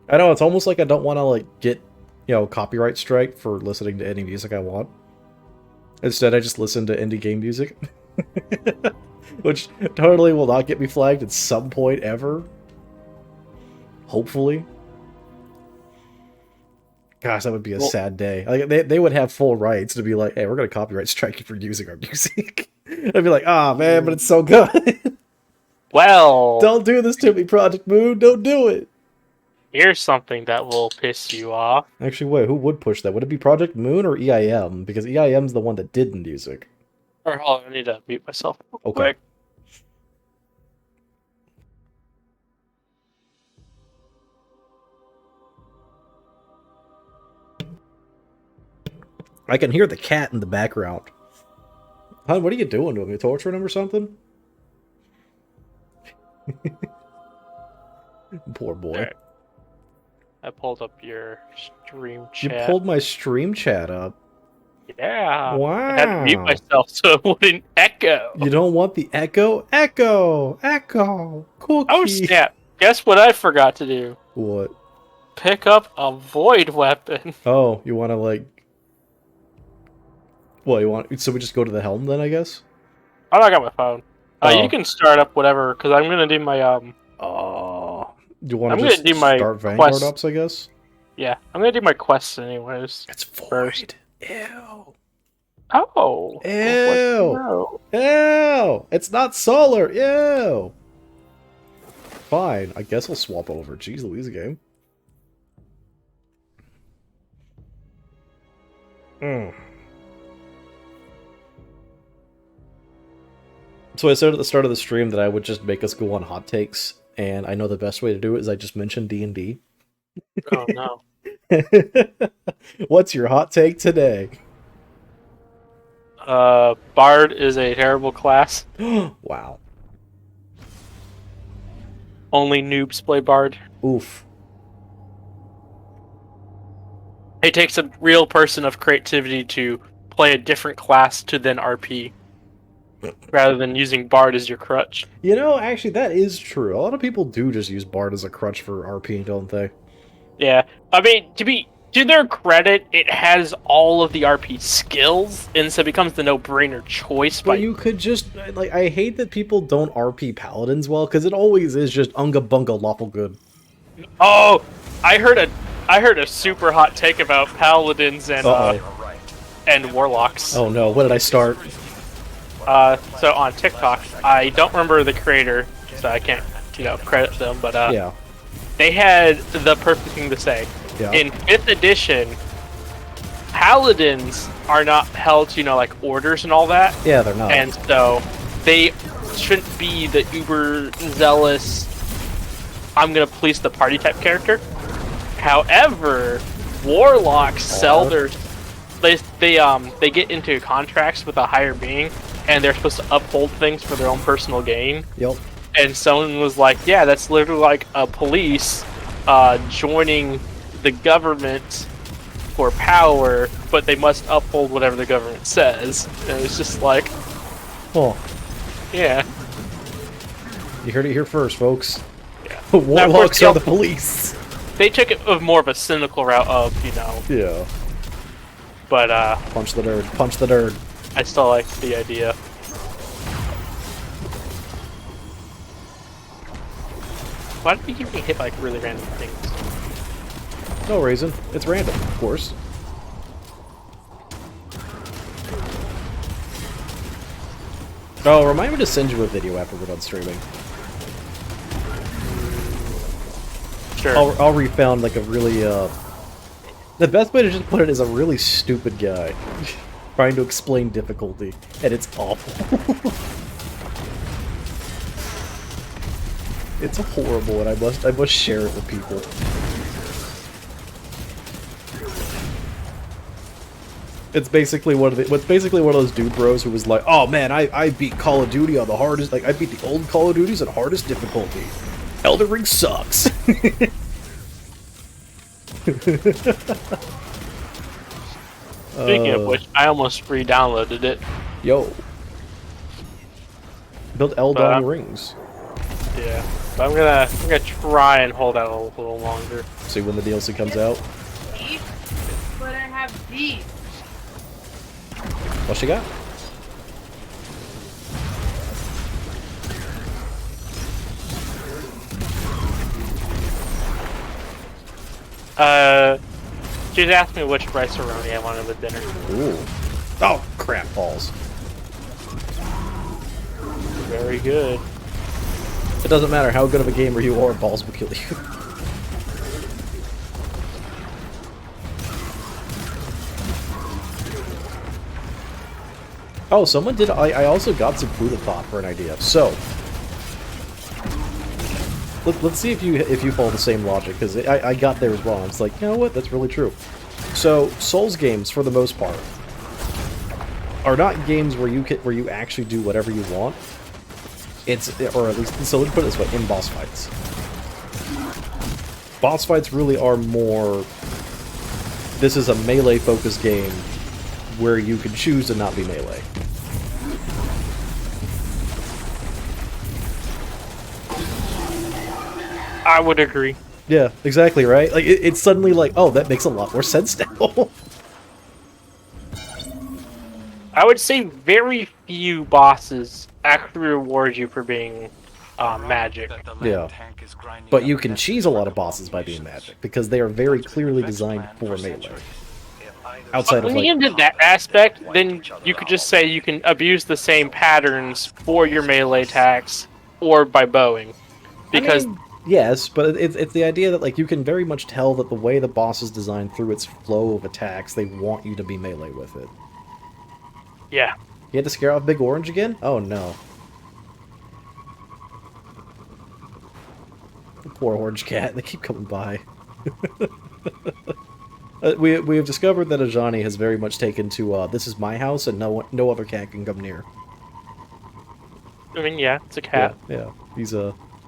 I know, it's almost like I don't want to, like, get, copyright strike for listening to any music I want. Instead, I just listen to indie game music. Which totally will not get me flagged at some point ever. Hopefully. Gosh, that would be a sad day. Like, they would have full rights to be like, hey, we're going to copyright strike you for using our music. I'd be like, ah, man, but it's so good. Well... Don't do this to me, Project Moon. Don't do it. Here's something that will piss you off. Actually, wait, who would push that? Would it be Project Moon or EIM? Because EIM's the one that did the music. Or hold on, I need to mute myself real Okay. quick. I can hear the cat in the background. Hon, what are you doing to him? You torturing him or something? Poor boy. Right. I pulled up your stream chat. You pulled my stream chat up. Yeah. Wow. I had to mute myself so it wouldn't echo. You don't want the echo? Echo! Echo! Cookie! Oh, snap. Guess what I forgot to do? What? Pick up a void weapon. Oh, you want to, like... Well, you want... So we just go to the helm then, I guess? Oh, I got my phone. Oh. You can start up whatever, because I'm going to do my, You want to just do my start Vanguard quest. ups, I guess? Yeah, I'm going to do my quests anyways. It's void. First. Ew. Oh. Ew. Ew. It's not solar. Ew. Fine. I guess I'll swap over. Jeez Louise game. So I said at the start of the stream that I would just make us go on hot takes, and I know the best way to do it is I just mention D&D. Oh, no. What's your hot take today? Bard is a terrible class. Wow. Only noobs play Bard. Oof. It takes a real person of creativity to play a different class to then RP. Rather than using Bard as your crutch. You know, actually, that is true. A lot of people do just use Bard as a crutch for RP, don't they? Yeah. I mean, to their credit, it has all of the RP skills, and so it becomes the no-brainer choice. But you could just... Like, I hate that people don't RP Paladins well, because it always is just unga-bunga lawful good. Oh! I heard a super hot take about Paladins and Warlocks. Oh no, what did I start? So on TikTok, I don't remember the creator, so I can't, credit them, but yeah. They had the perfect thing to say. Yeah. In 5th edition, Paladins are not held to, like, orders and all that. Yeah, they're not. And so, they shouldn't be the uber zealous, I'm gonna police the party type character. However, Warlocks sell their... They get into contracts with a higher being, and they're supposed to uphold things for their own personal gain. Yep. And someone was like, yeah, that's literally like a police joining the government for power, but they must uphold whatever the government says. And it's just like... Oh. Yeah. You heard it here first, folks. Yeah. Warlocks are the police. They took it of more of a cynical route of, Yeah. But, punch the nerd. Punch the nerd. I still like the idea. Why do we keep getting hit by, like, really random things? No reason. It's random, of course. Oh, remind me to send you a video after we're done streaming. Sure. I'll refound, like, a really, The best way to just put it is a really stupid guy trying to explain difficulty, and it's awful. It's horrible, and I must share it with people. It's basically one of those dude bros who was like, "Oh man, I beat Call of Duty on the hardest, like I beat the old Call of Duties on hardest difficulty. Elden Ring sucks." Speaking of which, I almost re-downloaded it. Yo. Build Elden Rings. Yeah. But I'm gonna try and hold out a little longer. See when the DLC comes out. Beef, but I have beef. What she got? She's asked me which rice-a-roni I wanted with dinner. Ooh. Oh, crap balls. Very good. It doesn't matter how good of a gamer you are, balls will kill you. Oh, someone did. I also got some food thought for an idea. So, let's see if you follow the same logic, because I got there as well. I was like, you know what? That's really true. So, Souls games, for the most part, are not games where you actually do whatever you want. Or at least, so let's put it this way: in boss fights, boss fights really are more. This is a melee-focused game where you can choose to not be melee. I would agree. Yeah, exactly, right? Like, it's suddenly like, oh, that makes a lot more sense now. I would say very few bosses actually reward you for being magic. Yeah. But you can cheese a lot of bosses by being magic, because they are very clearly designed for melee. Outside of, When like... you get into that aspect, then you could just say you can abuse the same patterns for your melee attacks, or by bowing. Because... I mean, yes, but it's the idea that, like, you can very much tell that the way the boss is designed through its flow of attacks, they want you to be melee with it. yeah. You had to scare off Big Orange again? Oh, no. Poor orange cat, they keep coming by. We have discovered that Ajani has very much taken to, this is my house and no other cat can come near. I mean, yeah, it's a cat. Yeah. He's,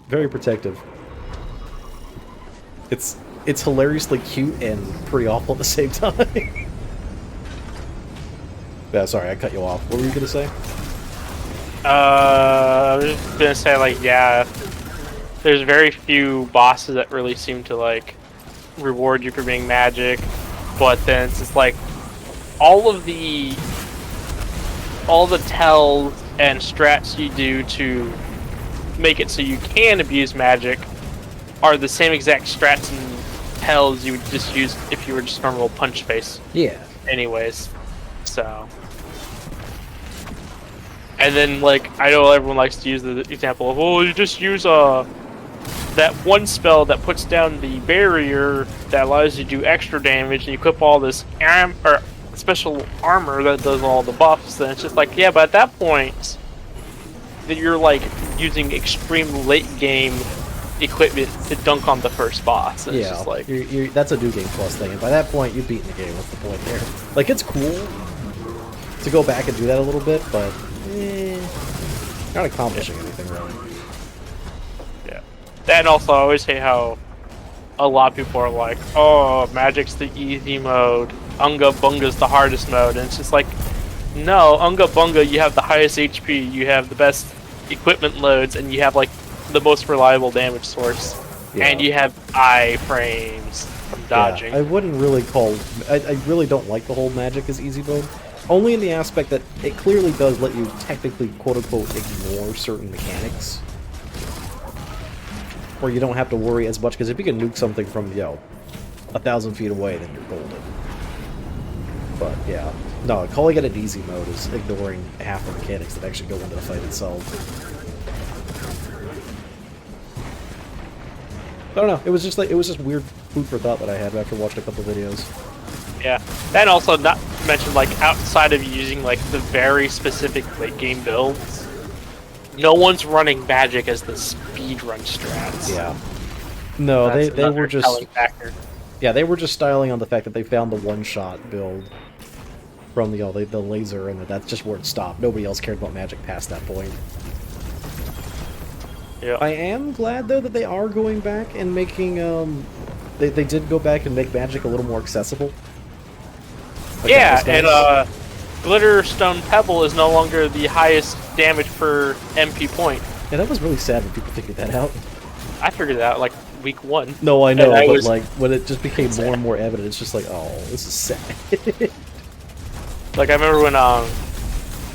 very protective. It's hilariously cute and pretty awful at the same time. Yeah, sorry, I cut you off. What were you gonna say? I was just gonna say, like, yeah, there's very few bosses that really seem to, like, reward you for being magic, but then it's just like, all the tells and strats you do to make it so you can abuse magic are the same exact strats and tells you would just use if you were just normal punch face. Yeah. Anyways, so. And then, like, I know everyone likes to use the example of, oh, you just use that one spell that puts down the barrier that allows you to do extra damage, and you equip all this special armor that does all the buffs. And it's just like, yeah, but at that point, that you're like using extreme late game equipment to dunk on the first boss. And it's just like, that's a New Game Plus thing, and by that point, you've beaten the game. What's the point there? Like, it's cool to go back and do that a little bit, but not accomplishing anything really. yeah. And also, I always hate how a lot of people are like, oh, Magic's the easy mode, Unga Bunga's the hardest mode, and it's just like, no, Unga Bunga, you have the highest HP, you have the best equipment loads, and you have, like, the most reliable damage source. Yeah. And you have iframes from dodging. Yeah, I wouldn't really call... I really don't like the whole Magic as easy mode. Only in the aspect that it clearly does let you technically, quote-unquote, ignore certain mechanics. Or you don't have to worry as much, because if you can nuke something from, 1,000 feet away, then you're golden. But, yeah. No, calling it an easy mode is ignoring half the mechanics that actually go into the fight itself. I don't know, it was just weird food for thought that I had after watching a couple videos. Yeah, and also not to mention, like, outside of using, like, the very specific late game builds, no one's running Magic as the speedrun strats. Yeah. No, they were just... factor. Yeah, they were just styling on the fact that they found the one-shot build from the laser, and that's just where it stopped. Nobody else cared about Magic past that point. Yeah. I am glad, though, that they are going back and making, they did go back and make Magic a little more accessible. Like, yeah, and, Glitterstone Pebble is no longer the highest damage per MP point. Yeah, that was really sad when people figured that out. I figured it out like week 1. No, I And know, I but was like when it just became more sad. and more evident, it's just like, oh, this is sad. Like I remember when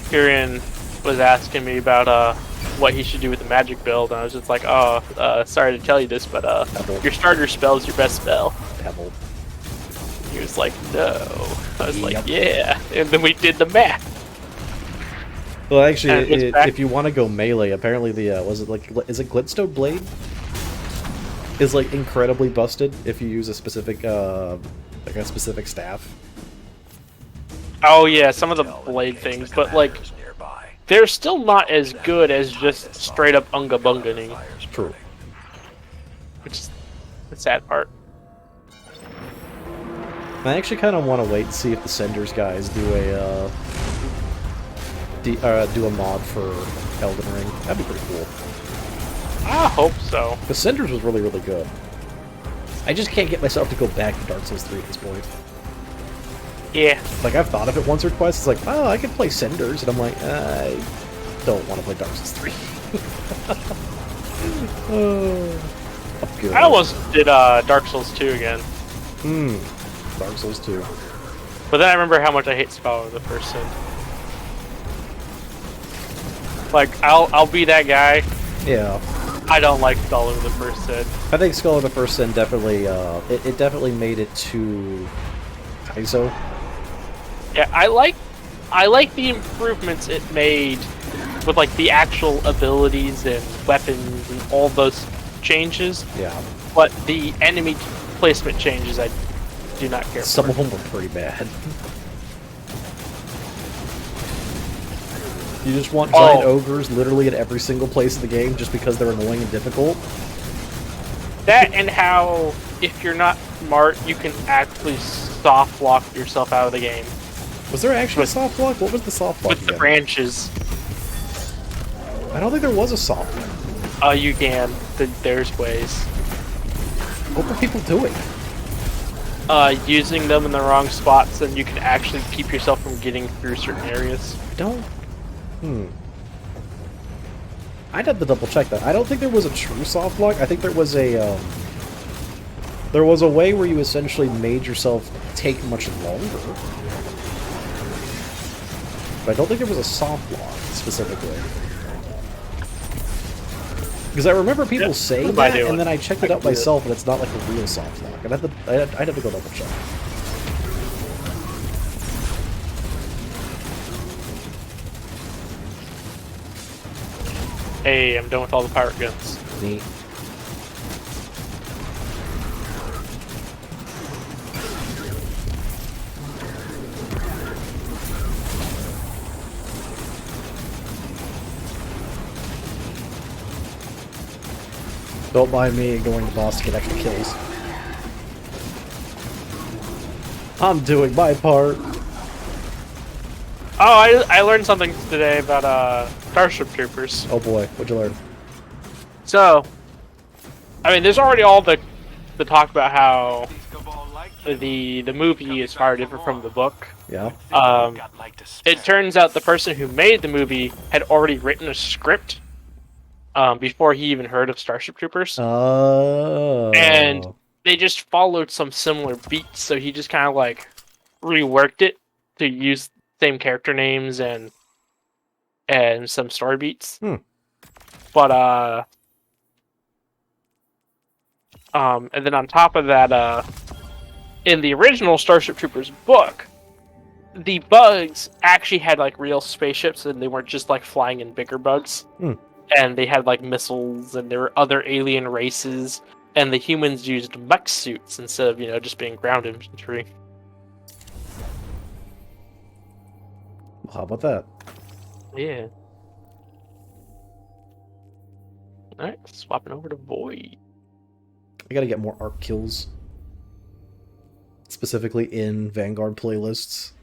Kyrian was asking me about what he should do with the magic build, and I was just like, oh, sorry to tell you this, but your starter spell is your best spell. Pebble. He was like, no. I was Yep. like, yeah. And then we did the math. Well, actually, And it's back- if you want to go melee, apparently the is it Glintstone Blade? Is like incredibly busted if you use a specific like a specific staff. Oh yeah, some of the blade things, but like they're still not as good as just straight up unga bungaing, True. which is the sad part. I actually kind of want to wait and see if the Senders guys do a do a mod for Elden Ring. That'd be pretty cool. I hope so. The Senders was really, really good. I just can't get myself to go back to Dark Souls 3 at this point. Yeah. Like, I've thought of it once or twice. It's like, oh, I could play Senders. And I'm like, I don't want to play Dark Souls 3. Oh, I'm good. I almost did Dark Souls 2 again. Dark Souls 2. But then I remember how much I hate Scholar of the First Sin. Like, I'll be that guy. Yeah. I don't like Scholar of the First Sin. I think Skull of the First Sin definitely, it definitely made it to Kaizo. Yeah, I like the improvements it made with like the actual abilities and weapons and all those changes. Yeah. But the enemy placement changes I do not care Some for. of them were pretty bad. You just want giant ogres literally at every single place in the game just because they're annoying and difficult? That and how, if you're not smart, you can actually soft lock yourself out of the game. Was there actually a soft lock? What was the soft lock With the again? branches. I don't think there was a soft lock. You can. There's ways. What were people doing? Using them in the wrong spots, and you can actually keep yourself from getting through certain areas. I don't... I'd have to double check that. I don't think there was a true soft lock. I think there was a, there was a way where you essentially made yourself take much longer. But I don't think there was a soft lock, specifically. Because I remember people saying that, and then I checked it out myself, and it's not like a real soft lock. I'd have to go double check. Hey, I'm done with all the pirate guns. Neat. Don't mind me going to boss to get extra kills. I'm doing my part. Oh, I learned something today about Starship Troopers. Oh boy, what'd you learn? So, I mean, there's already all the talk about how the movie is far different from the book. Yeah. It turns out the person who made the movie had already written a script before he even heard of Starship Troopers. Oh. And they just followed some similar beats, so he just kind of like reworked it to use same character names and some story beats. But and then on top of that, in the original Starship Troopers book, the bugs actually had like real spaceships, and they weren't just like flying in bigger bugs. And they had like missiles, and there were other alien races, and the humans used mech suits instead of, just being ground infantry. Well, how about that? Yeah. Alright, swapping over to Void. I gotta get more arc kills. Specifically in Vanguard playlists.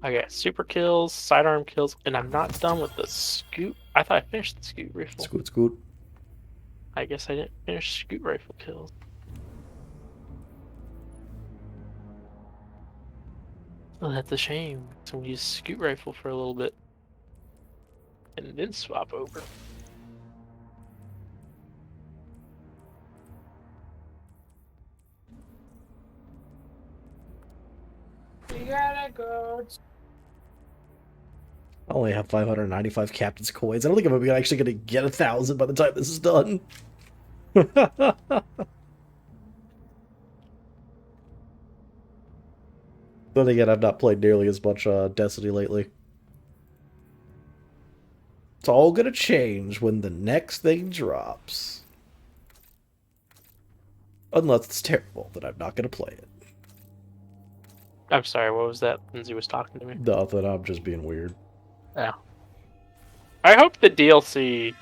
I got super kills, sidearm kills, and I'm not done with the scoot. I thought I finished the scoot rifle. Scoot, scoot. I guess I didn't finish scoot rifle kills. Oh, that's a shame. So we use scoot rifle for a little bit. and then swap over. We gotta go. I only have 595 captain's coins. I don't think I'm actually going to get 1,000 by the time this is done. Then again, I've not played nearly as much Destiny lately. It's all going to change when the next thing drops. Unless it's terrible, then I'm not going to play it. I'm sorry, what was that? Lindsay was talking to me. Nothing, I'm just being weird. Yeah. I hope the DLC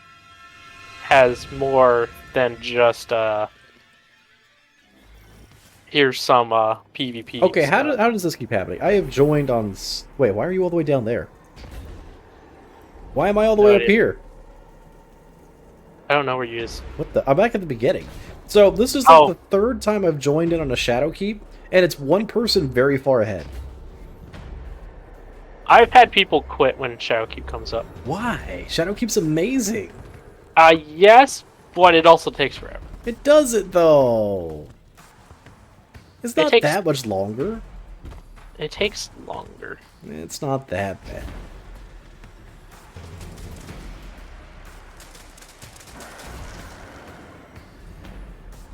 has more than just here's some PvP. Okay, how stuff. does this keep happening? I have joined on... Wait, why are you all the way down there? Why am I all the way up here? I don't know where you is. What the... I'm back at the beginning. So, this is like the third time I've joined in on a Shadow Keep, and it's one person very far ahead. I've had people quit when Shadowkeep comes up. Why? Shadow Keep's amazing. Yes, but it also takes forever. It doesn't, though. It's not takes- that much longer. It takes longer. It's not that bad.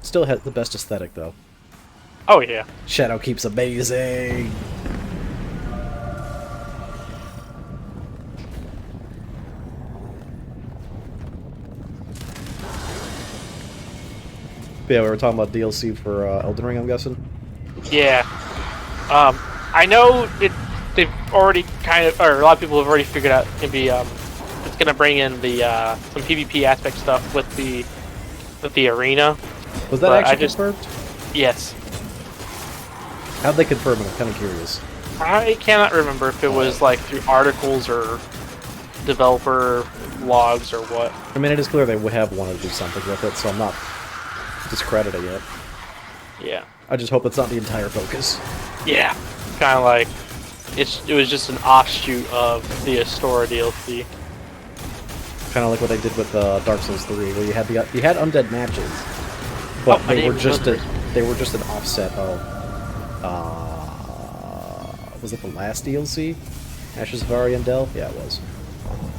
Still has the best aesthetic, though. Oh yeah. Shadow Keep's amazing. Yeah, we were talking about DLC for Elden Ring, I'm guessing. Yeah. I know they've already kind of, or a lot of people have already figured out it's gonna be it's gonna bring in the some PvP aspect stuff with the arena. Was that actually confirmed? Yes. How'd they confirm it? I'm kind of curious. I cannot remember if it was like through articles or developer logs or what. I mean, it is clear they would have wanted to do something with it, so I'm not discrediting it. Yeah. I just hope it's not the entire focus. Yeah. Kind of like it was just an offshoot of the Astora DLC. Kind of like what they did with Dark Souls 3, where you had undead matches, but they were just an offset of. Was it the last DLC? Ashes of Ariandel? Yeah, it was.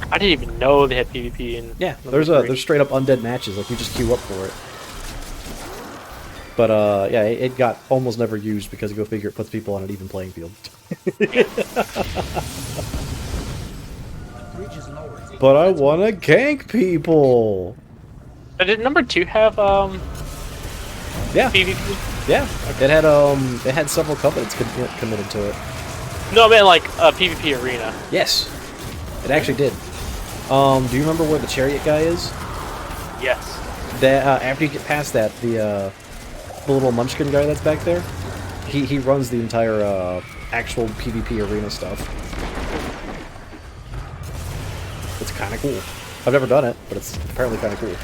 I didn't even know they had PvP in. Yeah, there's straight up undead matches. Like you just queue up for it. But yeah, it got almost never used because go figure it puts people on an even playing field. But I want to gank people. But did number 2 have Yeah, PvP? yeah. It had several covenants committed to it. No, I meant like a PvP arena. Yes, it actually did. Do you remember where the chariot guy is? Yes. That after you get past that, the little munchkin guy that's back there, he runs the entire actual PvP arena stuff. It's kind of cool. I've never done it, but it's apparently kind of cool.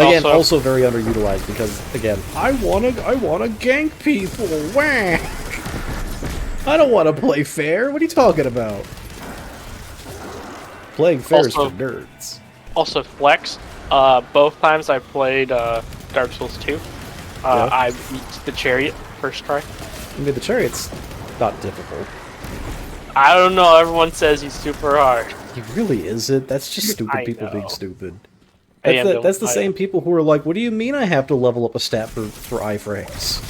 Again, also very underutilized because again, I wanna gank people. Whack! I don't want to play fair. What are you talking about? Playing fair is for nerds. Also, flex. Both times I played Dark Souls 2, I beat the chariot first try. I mean, the chariot's not difficult. I don't know. Everyone says he's super hard. He really isn't. That's just stupid people being stupid. That's That's the same people who are like, what do you mean I have to level up a stat for iframes?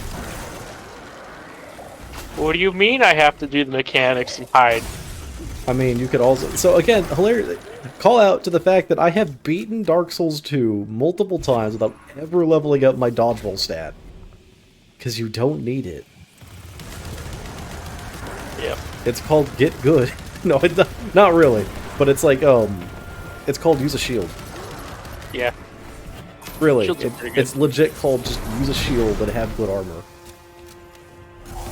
What do you mean I have to do the mechanics and hide? I mean, you could also... So again, hilarious. Call out to the fact that I have beaten Dark Souls 2 multiple times without ever leveling up my dodge roll stat. Because you don't need it. Yep. It's called get good. No, not really. But it's like, it's called use a shield. Yeah. Really, Shields are pretty good. it's legit called just use a shield and have good armor.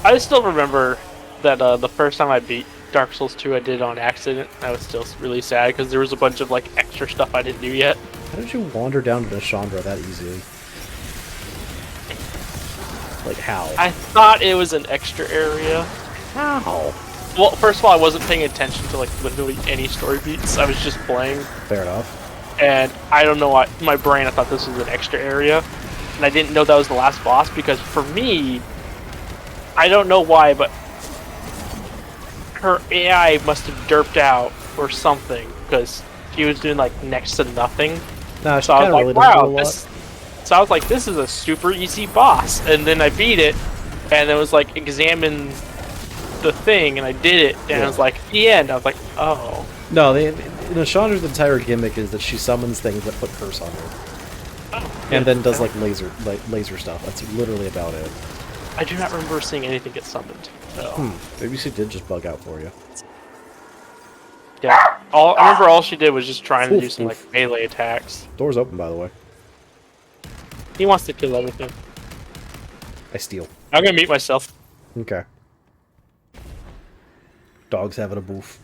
I still remember that the first time I beat Dark Souls 2, I did it on accident. I was still really sad because there was a bunch of like extra stuff I didn't do yet. How did you wander down to Chandra that easily? Like, how? I thought it was an extra area. How? Well, first of all, I wasn't paying attention to like literally any story beats. I was just playing, Fair enough. and I don't know why my brain. I thought this was an extra area, and I didn't know that was the last boss because for me, I don't know why, but her AI must have derped out or something because she was doing like next to nothing. Nah, she So I kind was of like, really doesn't do a wow, lot. this. So I was like, this is a super easy boss, and then I beat it, and it was like examine the thing, and I did it, and it was like the end. I was like, oh. No, Chandra's entire gimmick is that she summons things that put curse on her, and then does like laser stuff. That's literally about it. I do not remember seeing anything get summoned. So. Maybe she did just bug out for you. Yeah. I remember all she did was just trying to do Oof, some like melee attacks. Door's open, by the way. He wants to kill everything. I steal. I'm gonna mute myself. Okay. Dog's having a boof.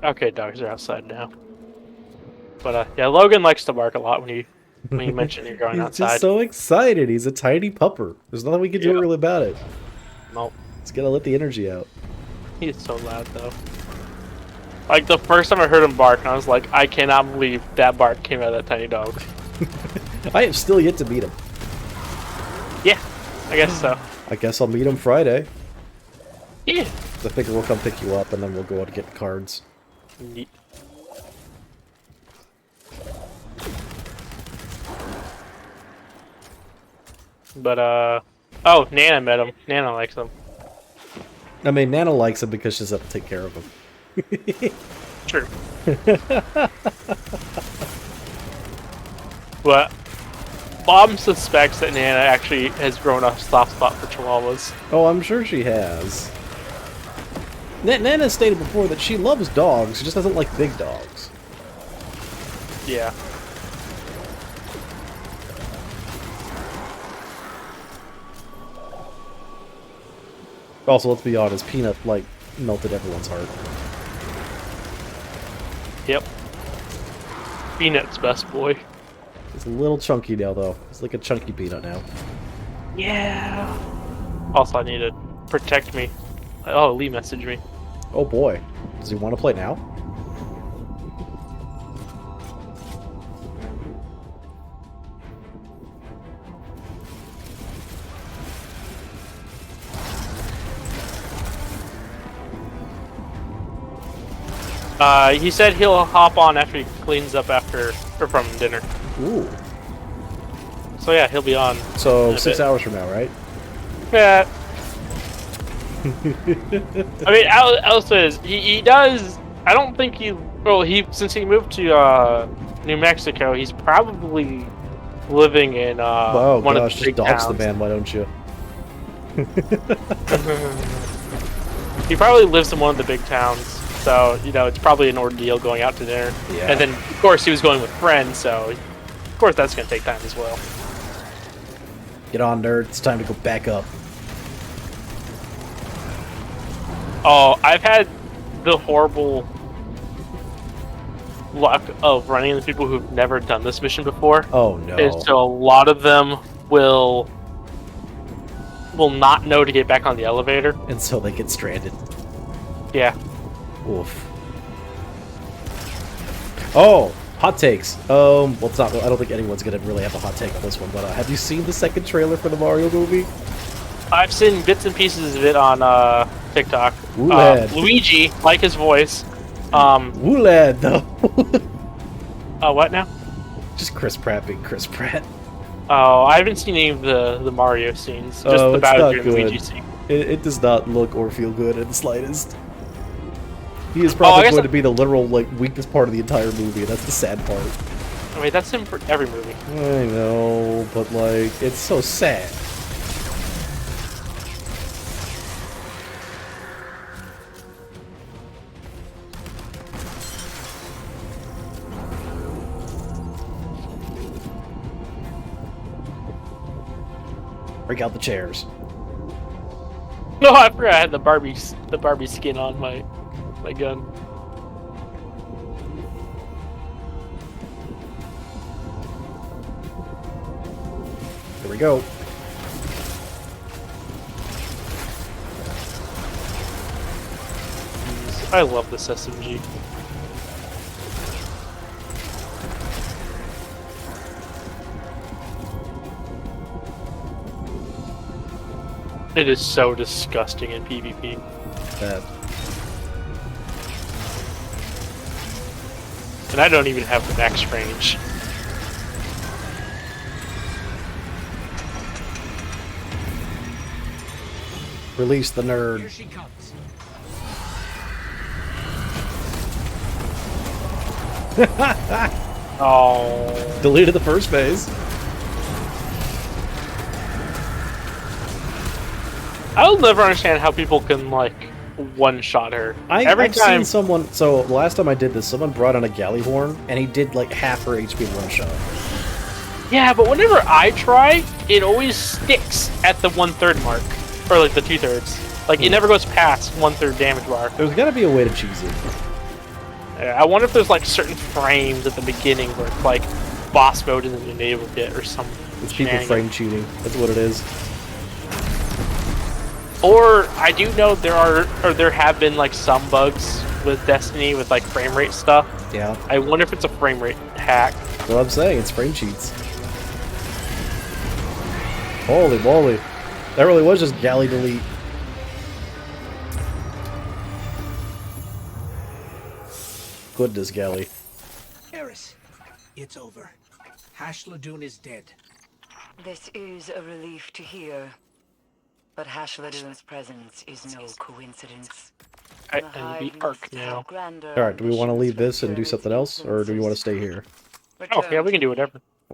Okay, dogs are outside now. But yeah, Logan likes to bark a lot when you mention you're going He's outside. just so excited. He's a tiny pupper. There's nothing we can do really about it. Nope. He's gotta let the energy out. He is so loud though. Like the first time I heard him bark, I was like, I cannot believe that bark came out of that tiny dog. I have still yet to meet him. Yeah, I guess so. I guess I'll meet him Friday. Yeah. I figure we'll come pick you up and then we'll go out and get cards. Neat. But oh, Nana met him. Nana likes him. I mean, Nana likes him because she's up to take care of him. True. But Bob suspects that Nana actually has grown a soft spot for chihuahuas. Oh, I'm sure she has. Nana stated before that she loves dogs, she just doesn't like big dogs. Yeah. Also, let's be honest, Peanut, like, melted everyone's heart. Yep. Peanut's best boy. He's a little chunky now, though. He's like a chunky Peanut now. Yeah. Also, I need to protect me. Oh, Lee messaged me. Oh boy. Does he want to play now? He said he'll hop on after he cleans up from dinner. Ooh. So yeah, he'll be on. So 6 hours from now, right? Yeah. I mean, Al says he does. I don't think he. Well, since he moved to New Mexico, he's probably living in one of the big just dox towns. the man, why don't you? He probably lives in one of the big towns, so it's probably an ordeal going out to dinner. Yeah. And then, of course, he was going with friends, so of course that's going to take time as well. Get on, nerd. It's time to go back up. Oh, I've had the horrible luck of running into people who've never done this mission before. Oh no. And so a lot of them will not know to get back on the elevator. And so they get stranded. Yeah. Oof. Oh, hot takes. Well, it's not. I don't think anyone's gonna really have a hot take on this one. But have you seen the second trailer for the Mario movie? I've seen bits and pieces of it on TikTok. Lad. Luigi, like his voice. Woolad, though. What now? Just Chris Pratt being Chris Pratt. Oh, I haven't seen any of the Mario scenes. Just the it's not Bowser and good. Luigi scene. It does not look or feel good in the slightest. He is probably going to be the literal weakest part of the entire movie. That's the sad part. I mean, that's him for every movie. I know, but it's so sad. Break out the chairs. No, I forgot I had the Barbie skin on my gun. we go. I love this SMG. It is so disgusting in PvP. Bad. And I don't even have the max range. Release the nerd. Here she comes. Oh. Deleted the first phase. I'll never understand how people can, like, one-shot her. I've seen someone... So, the last time I did this, someone brought on a galley horn, and he did, like, half her HP one shot. Yeah, but whenever I try, it always sticks at the 1/3 mark. Or, like, the 2/3. Like, it never goes past 1/3 damage bar. There's gotta be a way to cheese it. I wonder if there's, like, certain frames at the beginning where it's, like, boss mode isn't enabled yet or something. It's people frame cheating. That's what it is. Or, I do know there have been, like, some bugs with Destiny with, like, frame rate stuff. Yeah. I wonder if it's a frame rate hack. That's what I'm saying. It's frame cheats. Holy moly. That really was just galley delete. Goodness, galley. Eris, it's over. Hash Ladoon is dead. This is a relief to hear. But Hashladoon's presence is no coincidence. I need the arc now. Alright, do we want to leave this and do something else, or do we want to stay here? Oh, yeah, we can do whatever.